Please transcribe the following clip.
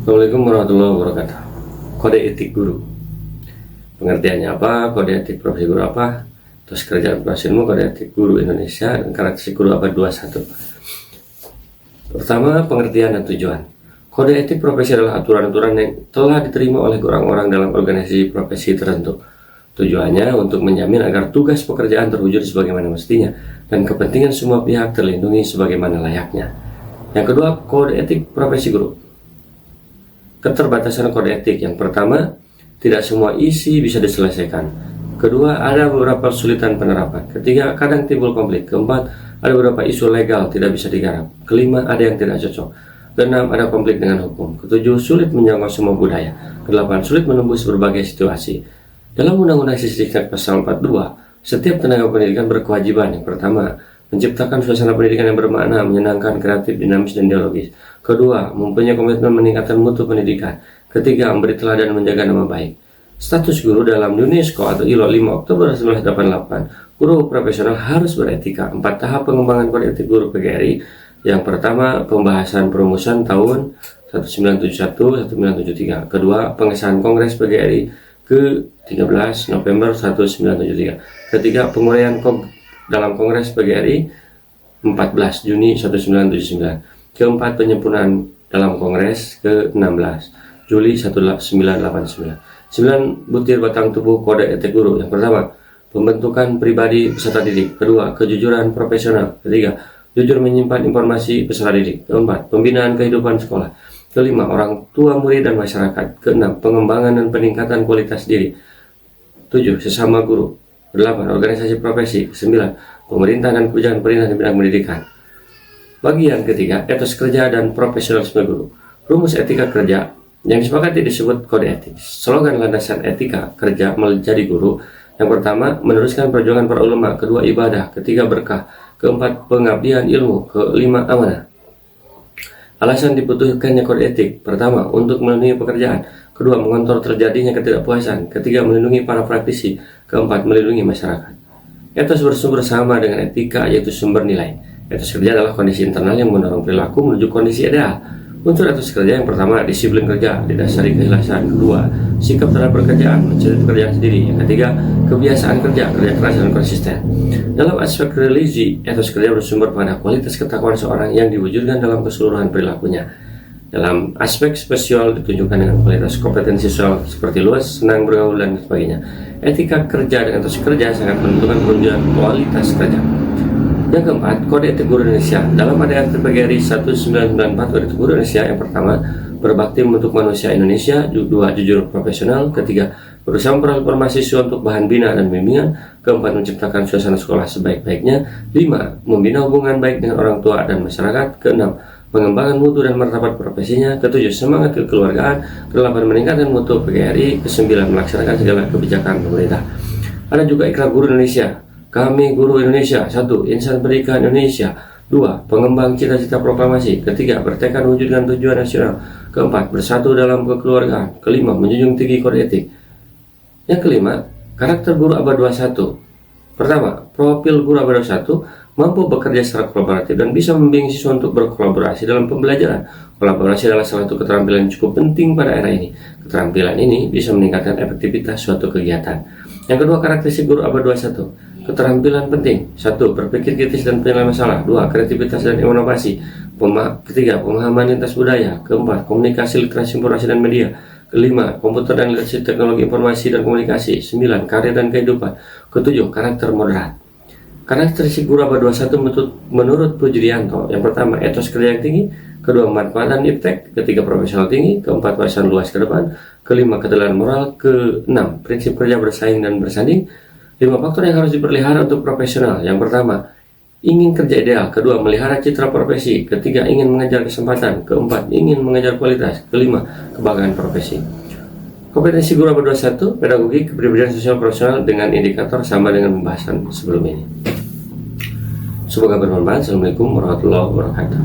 Assalamualaikum warahmatullahi wabarakatuh. Kode etik guru. Pengertiannya apa? Kode etik profesi guru apa? Terus kerjaan profesimu, kode etik guru Indonesia, dan karakteristik guru abad 21. Pertama, pengertian dan tujuan. Kode etik profesi adalah aturan-aturan yang telah diterima oleh orang-orang dalam organisasi profesi tertentu. Tujuannya untuk menjamin agar tugas pekerjaan terwujud sebagaimana mestinya dan kepentingan semua pihak terlindungi sebagaimana layaknya. Yang kedua, kode etik profesi guru. Keterbatasan kode etik. Yang pertama, tidak semua isi bisa diselesaikan. Kedua, ada beberapa kesulitan penerapan. Ketiga, kadang timbul konflik. Keempat, ada beberapa isu legal tidak bisa digarap. Kelima, ada yang tidak cocok. Keenam, ada konflik dengan hukum. Ketujuh, sulit menjangkau semua budaya. Kedelapan, sulit menembus berbagai situasi. Dalam Undang-Undang Sisdiknas Pasal 42, setiap tenaga pendidikan berkewajiban. Yang pertama, menciptakan suasana pendidikan yang bermakna, menyenangkan, kreatif, dinamis, dan dialogis. Kedua, mempunyai komitmen meningkatkan mutu pendidikan. Ketiga, memberi teladan dan menjaga nama baik. Status guru dalam UNESCO atau ILO 5 Oktober 1988, guru profesional harus beretika. 4 tahap pengembangan kode etik guru PGRI. Yang pertama, pembahasan perumusan tahun 1971-1973. Kedua, pengesahan Kongres PGRI ke-13 November 1973. Ketiga, penguraian dalam Kongres PGRI 14 Juni 1979. Keempat, penyempurnaan dalam Kongres ke-16 Juli 1989. 9 butir batang tubuh kode etik guru. Yang pertama, pembentukan pribadi peserta didik. Kedua, kejujuran profesional. Ketiga, jujur menyimpan informasi peserta didik. Keempat, pembinaan kehidupan sekolah. Kelima, orang tua murid dan masyarakat. Keenam, pengembangan dan peningkatan kualitas diri. 7, sesama guru. 8, organisasi profesi. 9, pemerintah dan kebijakan pemerintah di bidang pendidikan. Bagian ketiga, etos kerja dan profesionalisme guru. Rumus etika kerja yang disepakati disebut kode etik. Slogan landasan etika kerja menjadi guru. Yang pertama, meneruskan perjuangan para ulama. Kedua, ibadah. Ketiga, berkah. Keempat, pengabdian ilmu. Kelima, amanah. Alasan dibutuhkannya kode etik. Pertama, untuk melindungi pekerjaan. Kedua, mengontrol terjadinya ketidakpuasan. Ketiga, melindungi para praktisi. Keempat, melindungi masyarakat. Etos bersumber sama dengan etika, yaitu sumber nilai. Etos kerja adalah kondisi internal yang mendorong perilaku menuju kondisi ideal. Unsur etos kerja yang pertama, disiplin kerja, didasari keikhlasan. Kedua, sikap terhadap pekerjaan, mencari pekerjaan sendiri. Yang ketiga, kebiasaan kerja, kerja keras dan konsisten. Dalam aspek religi, etos kerja bersumber pada kualitas ketakwaan seorang yang diwujudkan dalam keseluruhan perilakunya. Dalam aspek spesial ditunjukkan dengan kualitas kompetensi sosial seperti luas, senang bergaul, dan sebagainya. Etika kerja dan etos kerja sangat menentukan perwujudan kualitas kerja. Yang keempat, kode etik guru Indonesia. Dalam ADART PGRI 1994, kode etik guru Indonesia yang pertama, berbakti membentuk manusia Indonesia. Dua, jujur profesional. Ketiga, berusaha memperoleh informasi untuk bahan bina dan bimbingan. Keempat, menciptakan suasana sekolah sebaik-baiknya. 5, membina hubungan baik dengan orang tua dan masyarakat. Keenam, mengembangkan mutu dan martabat profesinya. Ketujuh, semangat kekeluargaan. Kedelapan, meningkatkan mutu PGRI. Kesembilan, melaksanakan segala kebijakan pemerintah. Ada juga ikrar guru Indonesia. Kami guru Indonesia. 1, insan pendidikan Indonesia. 2, pengembang cita-cita proklamasi. Ketiga, bertekad mewujudkan tujuan nasional. Keempat, bersatu dalam kekeluargaan. Kelima, menjunjung tinggi kode etik. Yang kelima, karakter guru abad 21. Pertama, profil guru abad 21 mampu bekerja secara kolaboratif dan bisa membimbing siswa untuk berkolaborasi dalam pembelajaran. Kolaborasi adalah salah satu keterampilan yang cukup penting pada era ini. Keterampilan ini bisa meningkatkan efektivitas suatu kegiatan. Yang kedua, karakteristik guru abad 21. Keterampilan penting. 1, berpikir kritis dan penyelesaian masalah. 2, kreativitas dan inovasi. Ketiga, pemahaman lintas budaya. Keempat, komunikasi, literasi, informasi dan media. Kelima, komputer dan literasi teknologi informasi dan komunikasi. 9, karir dan kehidupan. Ketujuh, karakter moderat. Karakteristik guru abad 21 menurut Pujidianto. Yang pertama, etos kerja yang tinggi. Kedua, manfaat dan iptek. Ketiga, profesional tinggi. Keempat, wawasan luas ke depan. Kelima, ketegaran moral. Keenam, prinsip kerja bersaing dan bersanding. 5 faktor yang harus dipelihara untuk profesional. Yang pertama, ingin kerja ideal. Kedua, melihara citra profesi. Ketiga, ingin mengejar kesempatan. Keempat, ingin mengejar kualitas. Kelima, kebanggaan profesi. Kompetensi guru abad 21, pedagogik, kepribadian sosial profesional dengan indikator sama dengan pembahasan sebelum ini. Semoga bermanfaat. Assalamualaikum warahmatullahi wabarakatuh.